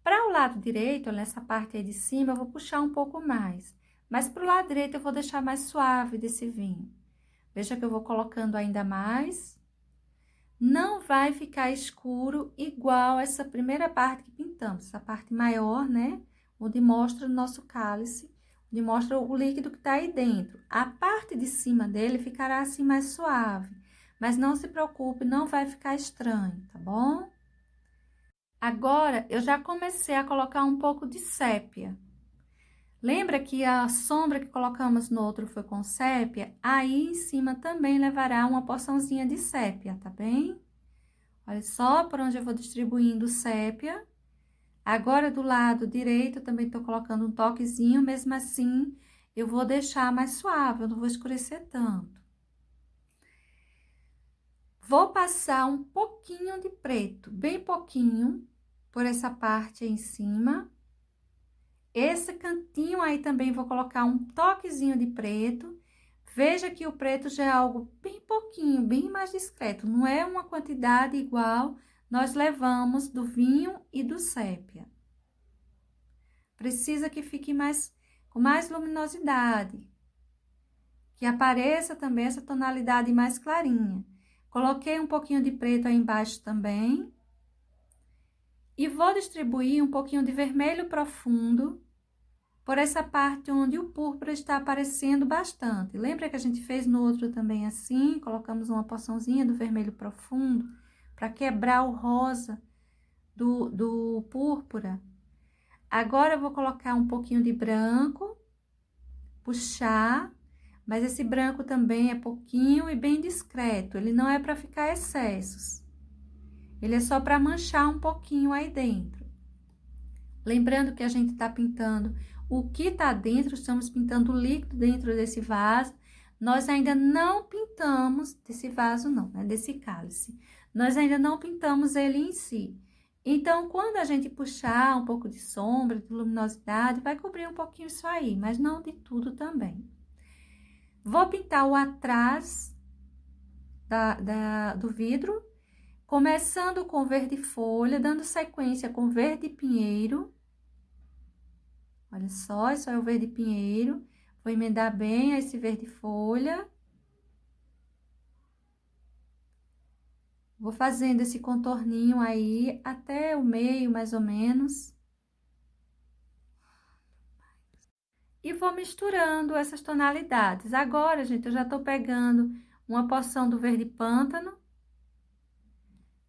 para o lado direito, nessa parte aí de cima, eu vou puxar um pouco mais. Mas para o lado direito eu vou deixar mais suave desse vinho. Veja que eu vou colocando ainda mais. Não vai ficar escuro igual essa primeira parte que pintamos, essa parte maior, né? Onde mostra o nosso cálice. Ele mostra o líquido que tá aí dentro. A parte de cima dele ficará assim mais suave. Mas não se preocupe, não vai ficar estranho, tá bom? Agora, eu já comecei a colocar um pouco de sépia. Lembra que a sombra que colocamos no outro foi com sépia? Aí, em cima também levará uma porçãozinha de sépia, tá bem? Olha só por onde eu vou distribuindo sépia. Agora, do lado direito, eu também tô colocando um toquezinho, mesmo assim, eu vou deixar mais suave, eu não vou escurecer tanto. Vou passar um pouquinho de preto, bem pouquinho, por essa parte aí em cima. Esse cantinho aí também vou colocar um toquezinho de preto. Veja que o preto já é algo bem pouquinho, bem mais discreto, não é uma quantidade igual nós levamos do vinho e do sépia. Precisa que fique com mais luminosidade, que apareça também essa tonalidade mais clarinha. Coloquei um pouquinho de preto aí embaixo também. E vou distribuir um pouquinho de vermelho profundo por essa parte onde o púrpura está aparecendo bastante. Lembra que a gente fez no outro também assim? Colocamos uma porçãozinha do vermelho profundo para quebrar o rosa do púrpura. Agora eu vou colocar um pouquinho de branco, puxar, mas esse branco também é pouquinho e bem discreto. Ele não é para ficar excessos. Ele é só para manchar um pouquinho aí dentro. Lembrando que a gente tá pintando o que tá dentro, estamos pintando o líquido dentro desse vaso. Nós ainda não pintamos, desse vaso não, né? Desse cálice. Nós ainda não pintamos ele em si. Então, quando a gente puxar um pouco de sombra, de luminosidade, vai cobrir um pouquinho isso aí, mas não de tudo também. Vou pintar o atrás do vidro, começando com verde folha, dando sequência com verde pinheiro. Olha só, isso é o verde pinheiro. Vou emendar bem esse verde folha. Vou fazendo esse contorninho aí até o meio, mais ou menos. E vou misturando essas tonalidades. Agora, gente, eu já tô pegando uma porção do verde pântano.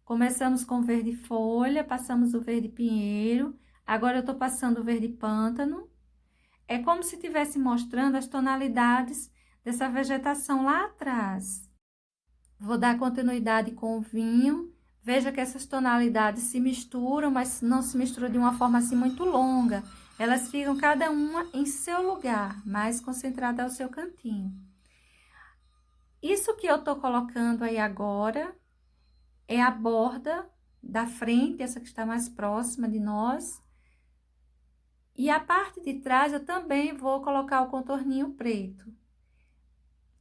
Começamos com verde folha, passamos o verde pinheiro. Agora, eu tô passando o verde pântano. É como se estivesse mostrando as tonalidades dessa vegetação lá atrás. Vou dar continuidade com o vinho. Veja que essas tonalidades se misturam, mas não se misturam de uma forma assim muito longa. Elas ficam cada uma em seu lugar, mais concentrada ao seu cantinho. Isso que eu tô colocando aí agora é a borda da frente, essa que está mais próxima de nós. E a parte de trás eu também vou colocar o contorninho preto.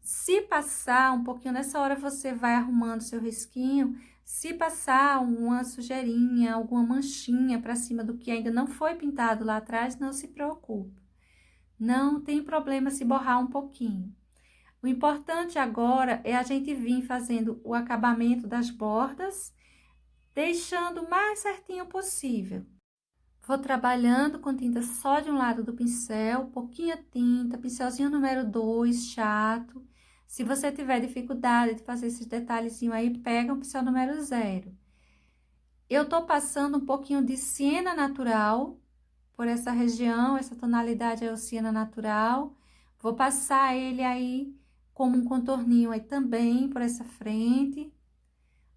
Se passar um pouquinho, nessa hora você vai arrumando seu risquinho. Se passar uma sujeirinha, alguma manchinha para cima do que ainda não foi pintado lá atrás, não se preocupe. Não tem problema se borrar um pouquinho. O importante agora é a gente vir fazendo o acabamento das bordas, deixando o mais certinho possível. Vou trabalhando com tinta só de um lado do pincel, pouquinha tinta, pincelzinho número 2, chato. Se você tiver dificuldade de fazer esses detalhezinhos aí, pega um pincel número 0. Eu tô passando um pouquinho de siena natural por essa região, essa tonalidade é o siena natural. Vou passar ele aí como um contorninho aí também por essa frente.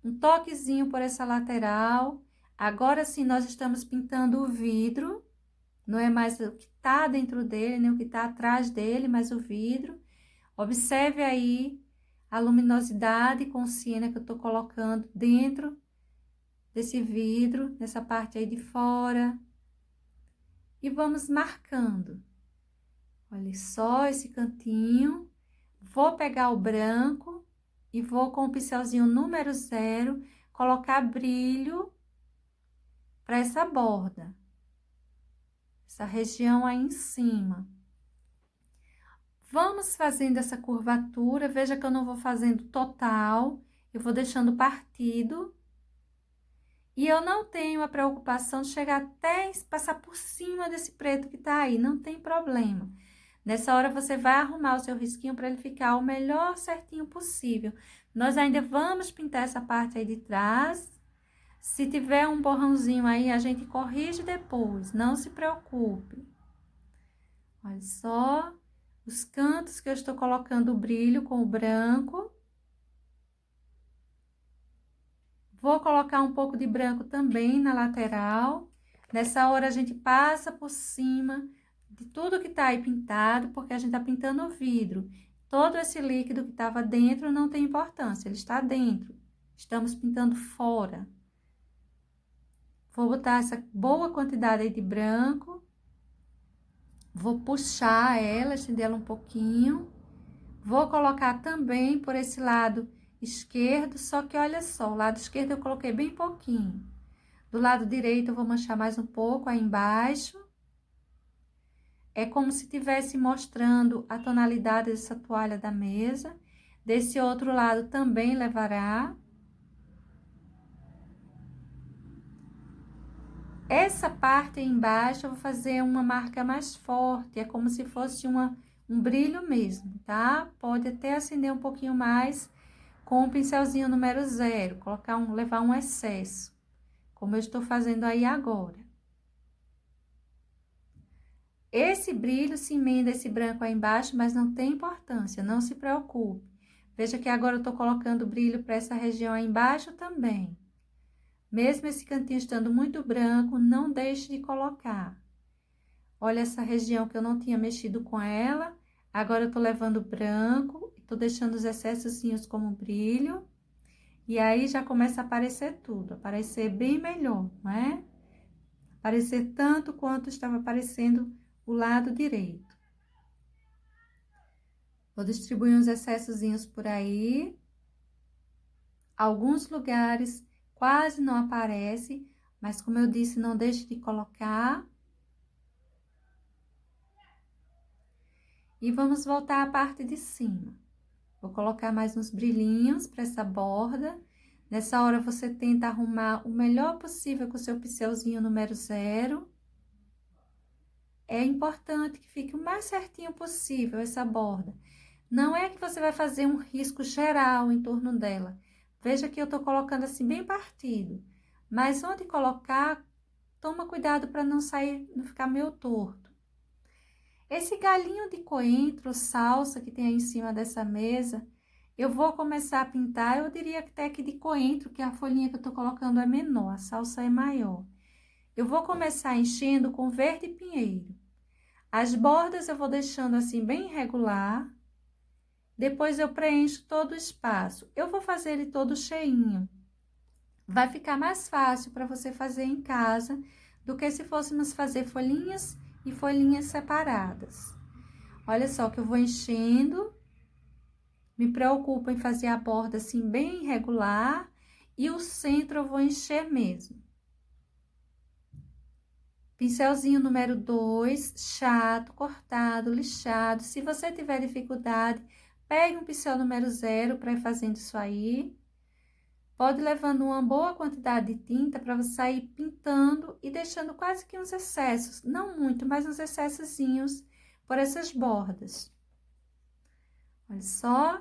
Um toquezinho por essa lateral. Agora sim, nós estamos pintando o vidro. Não é mais o que tá dentro dele, nem o que tá atrás dele, mas o vidro. Observe aí a luminosidade com siena que eu tô colocando dentro desse vidro, nessa parte aí de fora. E vamos marcando. Olha só esse cantinho. Vou pegar o branco e vou com o pincelzinho número 0 colocar brilho para essa borda. Essa região aí em cima. Vamos fazendo essa curvatura, veja que eu não vou fazendo total, eu vou deixando partido. E eu não tenho a preocupação de chegar até passar por cima desse preto que tá aí, não tem problema. Nessa hora você vai arrumar o seu risquinho para ele ficar o melhor certinho possível. Nós ainda vamos pintar essa parte aí de trás. Se tiver um borrãozinho aí, a gente corrige depois, não se preocupe. Olha só. Os cantos que eu estou colocando o brilho com o branco. Vou colocar um pouco de branco também na lateral. Nessa hora, a gente passa por cima de tudo que tá aí pintado, porque a gente tá pintando o vidro. Todo esse líquido que tava dentro não tem importância, ele está dentro. Estamos pintando fora. Vou botar essa boa quantidade aí de branco. Vou puxar ela, estender ela um pouquinho. Vou colocar também por esse lado esquerdo, só que olha só, o lado esquerdo eu coloquei bem pouquinho. Do lado direito eu vou manchar mais um pouco aí embaixo. É como se estivesse mostrando a tonalidade dessa toalha da mesa. Desse outro lado também levará. Essa parte aí embaixo eu vou fazer uma marca mais forte, é como se fosse um brilho mesmo, tá? Pode até acender um pouquinho mais com o pincelzinho número 0, levar um excesso, como eu estou fazendo aí agora. Esse brilho se emenda esse branco aí embaixo, mas não tem importância, não se preocupe. Veja que agora eu tô colocando brilho para essa região aí embaixo também. Mesmo esse cantinho estando muito branco, não deixe de colocar. Olha essa região que eu não tinha mexido com ela. Agora eu tô levando branco, tô deixando os excessozinhos como brilho. E aí já começa a aparecer tudo, aparecer bem melhor, não é? Aparecer tanto quanto estava aparecendo o lado direito. Vou distribuir uns excessozinhos por aí. Alguns lugares quase não aparece, mas como eu disse, não deixe de colocar. E vamos voltar à parte de cima. Vou colocar mais uns brilhinhos para essa borda. Nessa hora, você tenta arrumar o melhor possível com o seu pincelzinho número 0. É importante que fique o mais certinho possível essa borda. Não é que você vai fazer um risco geral em torno dela. Veja que eu tô colocando assim bem partido. Mas onde colocar, toma cuidado para não ficar meio torto. Esse galinho de coentro, salsa que tem aí em cima dessa mesa, eu vou começar a pintar, eu diria que até que de coentro, que a folhinha que eu tô colocando é menor, a salsa é maior. Eu vou começar enchendo com verde pinheiro. As bordas eu vou deixando assim bem irregular. Depois eu preencho todo o espaço. Eu vou fazer ele todo cheinho. Vai ficar mais fácil para você fazer em casa do que se fôssemos fazer folhinhas e folhinhas separadas. Olha só que eu vou enchendo. Me preocupo em fazer a borda assim bem irregular e o centro eu vou encher mesmo. Pincelzinho número 2, chato, cortado, lixado. Se você tiver dificuldade, pegue um pincel número 0 para ir fazendo isso aí. Pode levando uma boa quantidade de tinta para você sair pintando e deixando quase que uns excessos. Não muito, mas uns excessozinhos por essas bordas. Olha só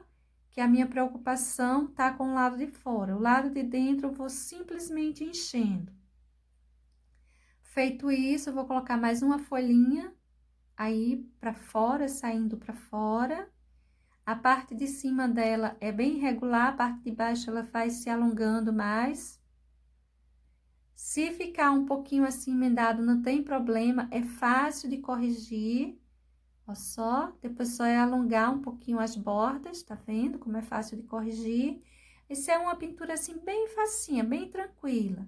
que a minha preocupação tá com o lado de fora. O lado de dentro eu vou simplesmente enchendo. Feito isso, eu vou colocar mais uma folhinha aí pra fora, saindo pra fora. A parte de cima dela é bem irregular, a parte de baixo ela vai se alongando mais. Se ficar um pouquinho assim emendado, não tem problema, é fácil de corrigir. Ó só, depois só é alongar um pouquinho as bordas, tá vendo como é fácil de corrigir? Essa é uma pintura assim bem facinha, bem tranquila.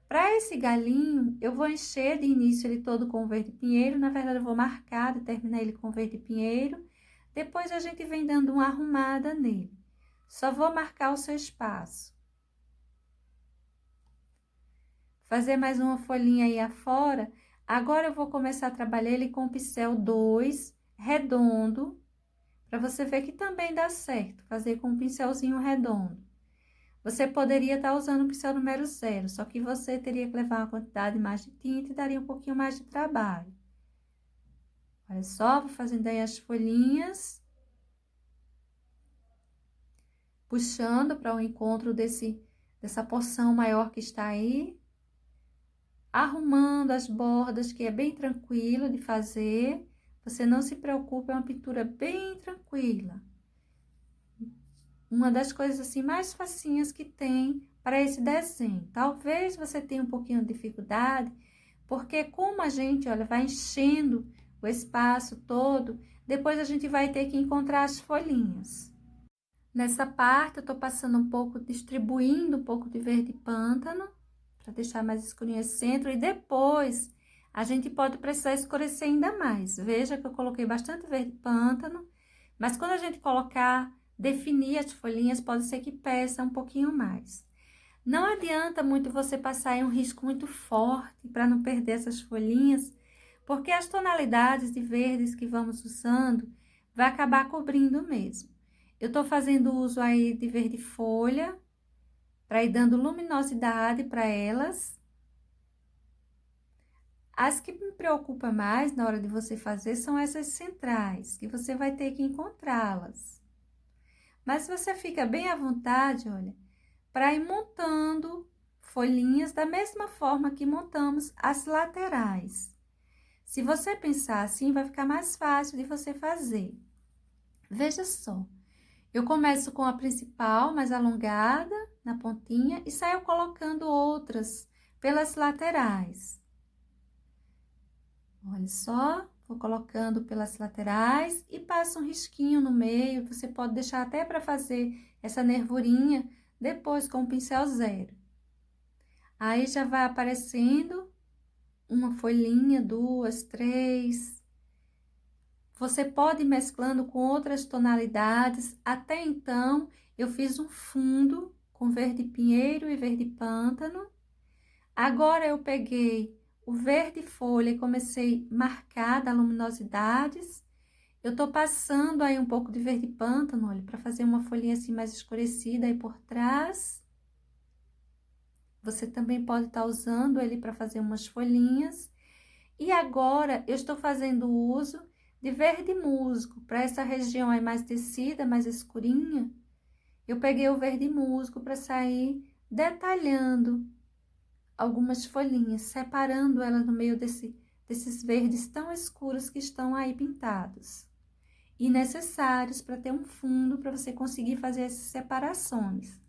Para esse galinho, eu vou encher de início ele todo com verde pinheiro. Na verdade, eu vou marcar e terminar ele com verde pinheiro. Depois, a gente vem dando uma arrumada nele. Só vou marcar o seu espaço. Fazer mais uma folhinha aí afora. Agora, eu vou começar a trabalhar ele com o pincel 2, redondo. Para você ver que também dá certo, fazer com um pincelzinho redondo. Você poderia estar usando o pincel número 0, só que você teria que levar uma quantidade mais de tinta e daria um pouquinho mais de trabalho. Olha só, vou fazendo aí as folhinhas. Puxando para o encontro dessa porção maior que está aí. Arrumando as bordas, que é bem tranquilo de fazer. Você não se preocupe, é uma pintura bem tranquila. Uma das coisas assim mais facinhas que tem para esse desenho. Talvez você tenha um pouquinho de dificuldade, porque como a gente, olha, vai enchendo o espaço todo, depois a gente vai ter que encontrar as folhinhas. Nessa parte, eu tô passando um pouco, distribuindo um pouco de verde pântano, para deixar mais escurinho esse centro, e depois a gente pode precisar escurecer ainda mais. Veja que eu coloquei bastante verde pântano, mas quando a gente colocar definir as folhinhas, pode ser que peça um pouquinho mais. Não adianta muito você passar em um risco muito forte para não perder essas folhinhas, porque as tonalidades de verdes que vamos usando vai acabar cobrindo mesmo. Eu estou fazendo uso aí de verde folha, para ir dando luminosidade para elas. As que me preocupam mais na hora de você fazer são essas centrais, que você vai ter que encontrá-las. Mas você fica bem à vontade, olha, para ir montando folhinhas da mesma forma que montamos as laterais. Se você pensar assim, vai ficar mais fácil de você fazer. Veja só, eu começo com a principal, mais alongada, na pontinha, e saio colocando outras pelas laterais. Olha só, vou colocando pelas laterais e passo um risquinho no meio. Você pode deixar até para fazer essa nervurinha depois com o pincel zero. Aí já vai aparecendo uma folhinha, duas, três. Você pode ir mesclando com outras tonalidades. Até então, eu fiz um fundo com verde pinheiro e verde pântano. Agora, eu peguei o verde folha e comecei a marcar das luminosidades. Eu tô passando aí um pouco de verde pântano, olha, para fazer uma folhinha assim mais escurecida aí por trás. Você também pode estar usando ele para fazer umas folhinhas. E agora, eu estou fazendo uso de verde musgo, para essa região aí mais tecida, mais escurinha. Eu peguei o verde musgo para sair detalhando algumas folhinhas, separando elas no meio desses verdes tão escuros que estão aí pintados. E necessários para ter um fundo, para você conseguir fazer essas separações.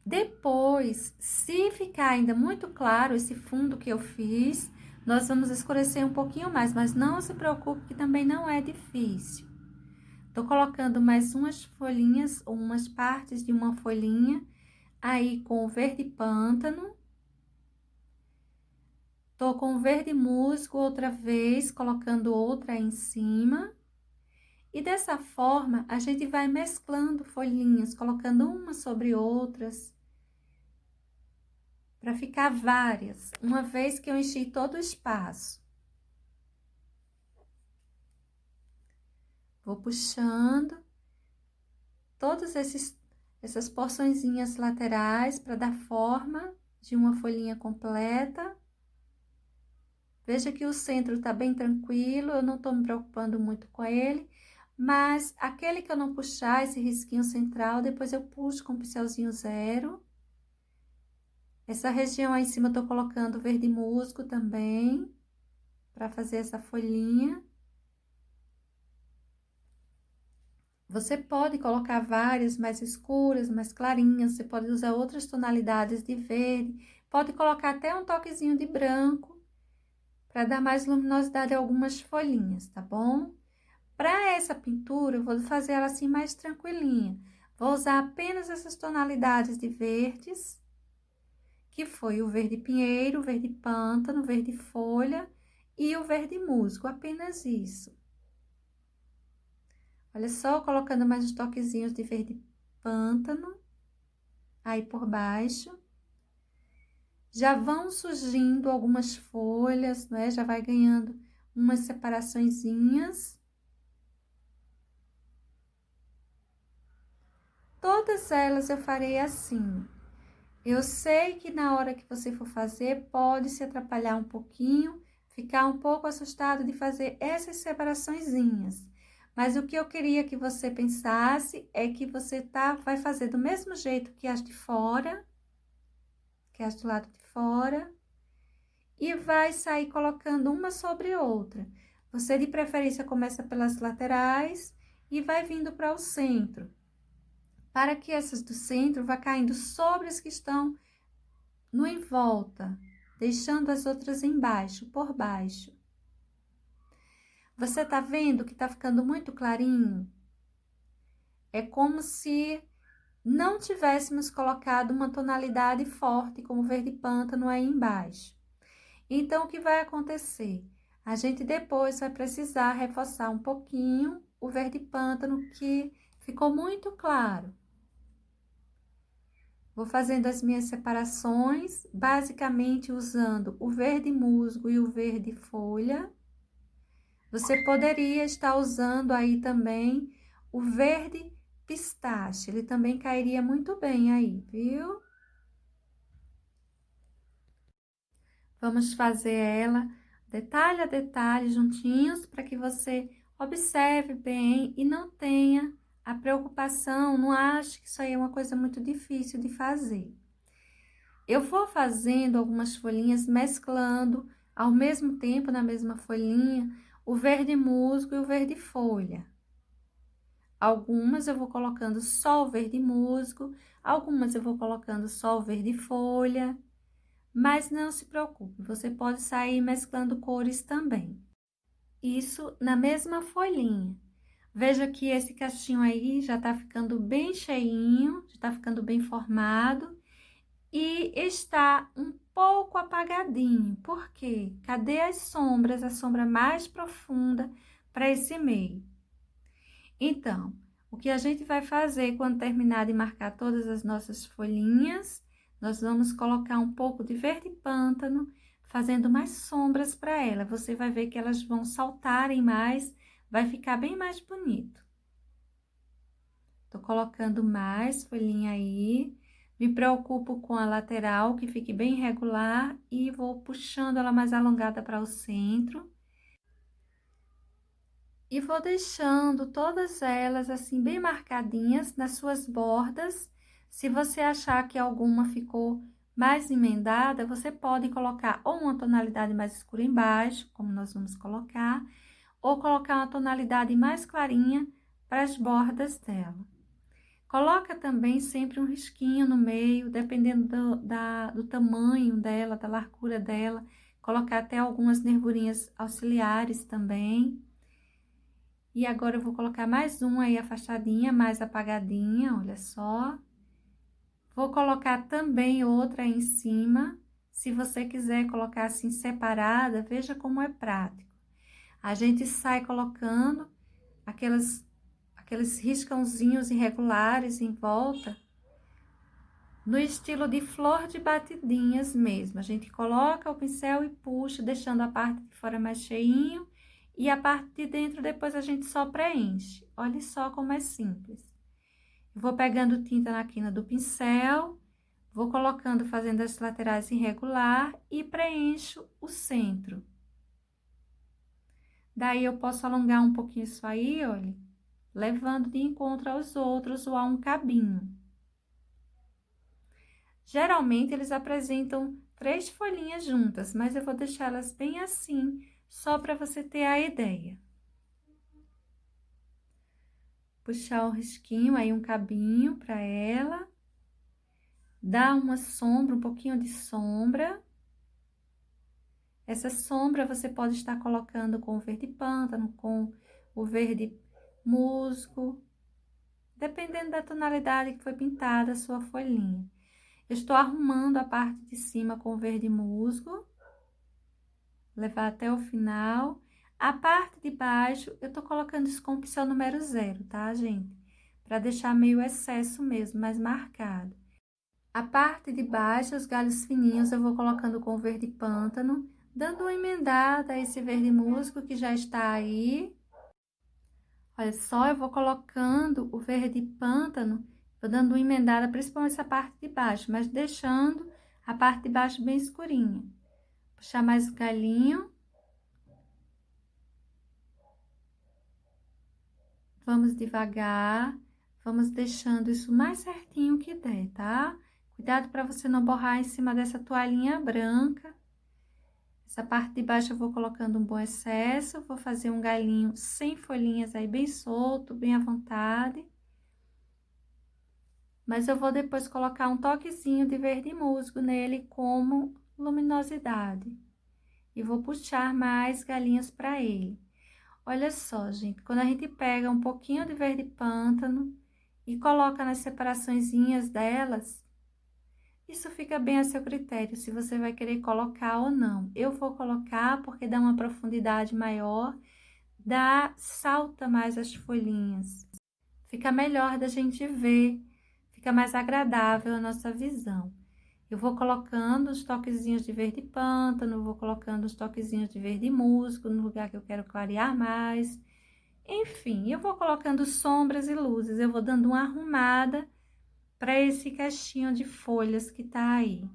Depois, se ficar ainda muito claro esse fundo que eu fiz, nós vamos escurecer um pouquinho mais, mas não se preocupe que também não é difícil. Tô colocando mais umas folhinhas, ou umas partes de uma folhinha, aí com o verde pântano. Tô com o verde musgo outra vez, colocando outra aí em cima. E dessa forma, a gente vai mesclando folhinhas, colocando umas sobre outras, para ficar várias, uma vez que eu enchi todo o espaço. Vou puxando todas essas porçõezinhas laterais para dar forma de uma folhinha completa. Veja que o centro tá bem tranquilo, eu não tô me preocupando muito com ele, mas aquele que eu não puxar, esse risquinho central, depois eu puxo com o pincelzinho zero. Essa região aí em cima eu tô colocando verde musgo também, para fazer essa folhinha. Você pode colocar várias mais escuras, mais clarinhas, você pode usar outras tonalidades de verde, pode colocar até um toquezinho de branco, para dar mais luminosidade a algumas folhinhas, tá bom? Para essa pintura, eu vou fazer ela assim mais tranquilinha. Vou usar apenas essas tonalidades de verdes, que foi o verde pinheiro, o verde pântano, o verde folha e o verde musgo, apenas isso. Olha só, colocando mais uns toquezinhos de verde pântano, aí por baixo. Já vão surgindo algumas folhas, né? Já vai ganhando umas separaçõezinhas. Todas elas eu farei assim. Eu sei que na hora que você for fazer, pode se atrapalhar um pouquinho, ficar um pouco assustado de fazer essas separaçõezinhas. Mas o que eu queria que você pensasse é que você vai fazer do mesmo jeito que as de fora, que as do lado de fora, e vai sair colocando uma sobre outra. Você, de preferência, começa pelas laterais e vai vindo para o centro, para que essas do centro vá caindo sobre as que estão no em volta, deixando as outras embaixo, por baixo. Você tá vendo que tá ficando muito clarinho? É como se não tivéssemos colocado uma tonalidade forte, como verde pântano aí embaixo. Então, o que vai acontecer? A gente depois vai precisar reforçar um pouquinho o verde pântano que Ficou muito claro. Vou fazendo as minhas separações, basicamente usando o verde musgo e o verde folha. Você poderia estar usando aí também o verde pistache, ele também cairia muito bem aí, viu? Vamos fazer ela detalhe a detalhe juntinhos para que você observe bem e não tenha a preocupação, não ache que isso aí é uma coisa muito difícil de fazer. Eu vou fazendo algumas folhinhas, mesclando ao mesmo tempo, na mesma folhinha, o verde musgo e o verde folha. Algumas eu vou colocando só o verde musgo, algumas eu vou colocando só o verde folha, mas não se preocupe, você pode sair mesclando cores também. Isso na mesma folhinha. Veja que esse cachinho aí já tá ficando bem cheinho, já tá ficando bem formado. E está um pouco apagadinho. Por quê? Cadê as sombras, a sombra mais profunda para esse meio? Então, o que a gente vai fazer quando terminar de marcar todas as nossas folhinhas, nós vamos colocar um pouco de verde pântano, fazendo mais sombras para ela. Você vai ver que elas vão saltarem mais, vai ficar bem mais bonito. Tô colocando mais folhinha aí. Me preocupo com a lateral, que fique bem regular, e vou puxando ela mais alongada para o centro. E vou deixando todas elas assim bem marcadinhas nas suas bordas. Se você achar que alguma ficou mais emendada, você pode colocar ou uma tonalidade mais escura embaixo, como nós vamos colocar, ou colocar uma tonalidade mais clarinha para as bordas dela. Coloca também sempre um risquinho no meio, dependendo do tamanho dela, da largura dela. Colocar até algumas nervurinhas auxiliares também. E agora eu vou colocar mais uma aí afastadinha, mais apagadinha, olha só. Vou colocar também outra aí em cima. Se você quiser colocar assim separada, veja como é prático. A gente sai colocando aqueles riscãozinhos irregulares em volta, no estilo de flor de batidinhas mesmo. A gente coloca o pincel e puxa, deixando a parte de fora mais cheinho, e a parte de dentro depois a gente só preenche. Olha só como é simples. Eu vou pegando tinta na quina do pincel, vou colocando, fazendo as laterais irregular e preencho o centro. Daí, eu posso alongar um pouquinho isso aí, olha, levando de encontro aos outros ou a um cabinho. Geralmente, eles apresentam 3 folhinhas juntas, mas eu vou deixar elas bem assim, só para você ter a ideia. Puxar o risquinho, aí um cabinho para ela. Dar uma sombra, um pouquinho de sombra. Essa sombra você pode estar colocando com o verde pântano, com o verde musgo, dependendo da tonalidade que foi pintada a sua folhinha. Eu estou arrumando a parte de cima com o verde musgo, levar até o final. A parte de baixo, eu tô colocando isso com o pincel número 0, tá, gente? Para deixar meio excesso mesmo, mais marcado. A parte de baixo, os galhos fininhos, eu vou colocando com o verde pântano, dando uma emendada a esse verde musgo que já está aí. Olha só, eu vou colocando o verde pântano, vou dando uma emendada, principalmente essa parte de baixo, mas deixando a parte de baixo bem escurinha. Puxar mais o galinho. Vamos devagar, vamos deixando isso mais certinho que der, tá? Cuidado para você não borrar em cima dessa toalhinha branca. Essa parte de baixo eu vou colocando um bom excesso, vou fazer um galinho sem folhinhas aí, bem solto, bem à vontade. Mas eu vou depois colocar um toquezinho de verde musgo nele como luminosidade. E vou puxar mais galinhas para ele. Olha só, gente, quando a gente pega um pouquinho de verde pântano e coloca nas separaçõezinhas delas, isso fica bem a seu critério, se você vai querer colocar ou não. Eu vou colocar porque dá uma profundidade maior, salta mais as folhinhas. fica melhor da gente ver, fica mais agradável a nossa visão. Eu vou colocando os toquezinhos de verde pântano, vou colocando os toquezinhos de verde musgo no lugar que eu quero clarear mais. Enfim, eu vou colocando sombras e luzes, eu vou dando uma arrumada para esse cachinho de folhas que tá aí.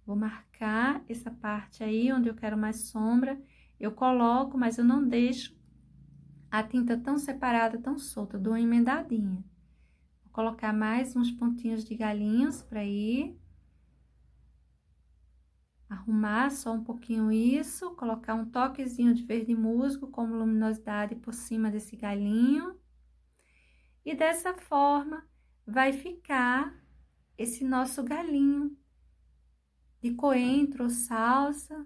Vou marcar essa parte aí onde eu quero mais sombra, eu coloco, mas eu não deixo a tinta tão separada, tão solta, eu dou uma emendadinha. Vou colocar mais uns pontinhos de galinhos para ir. Arrumar só um pouquinho isso, colocar um toquezinho de verde musgo como luminosidade por cima desse galinho. E dessa forma, vai ficar esse nosso galinho de coentro ou salsa.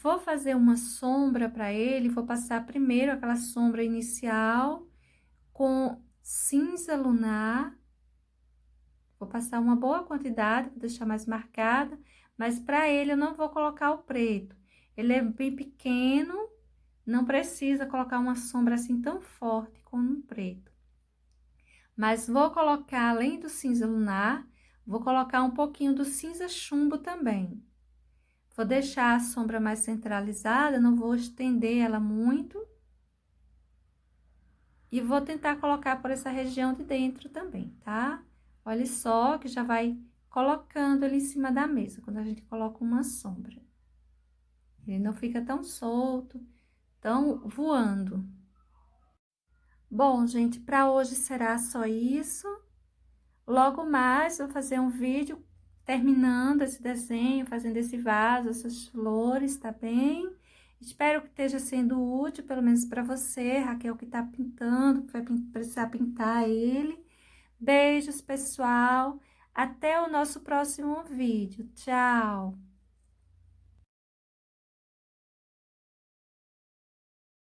Vou fazer uma sombra para ele, vou passar primeiro aquela sombra inicial com cinza lunar. Vou passar uma boa quantidade, vou deixar mais marcada, mas para ele eu não vou colocar o preto. Ele é bem pequeno, não precisa colocar uma sombra assim tão forte como um preto. Mas vou colocar, além do cinza lunar, vou colocar um pouquinho do cinza chumbo também. Vou deixar a sombra mais centralizada, não vou estender ela muito. E vou tentar colocar por essa região de dentro também, tá? Olha só que já vai colocando ele em cima da mesa, quando a gente coloca uma sombra. Ele não fica tão solto, tão voando. Bom, gente, para hoje será só isso. Logo mais, vou fazer um vídeo terminando esse desenho, fazendo esse vaso, essas flores, tá bem? Espero que esteja sendo útil, pelo menos para você, Raquel, que tá pintando, que vai precisar pintar ele. Beijos, pessoal. Até o nosso próximo vídeo. Tchau!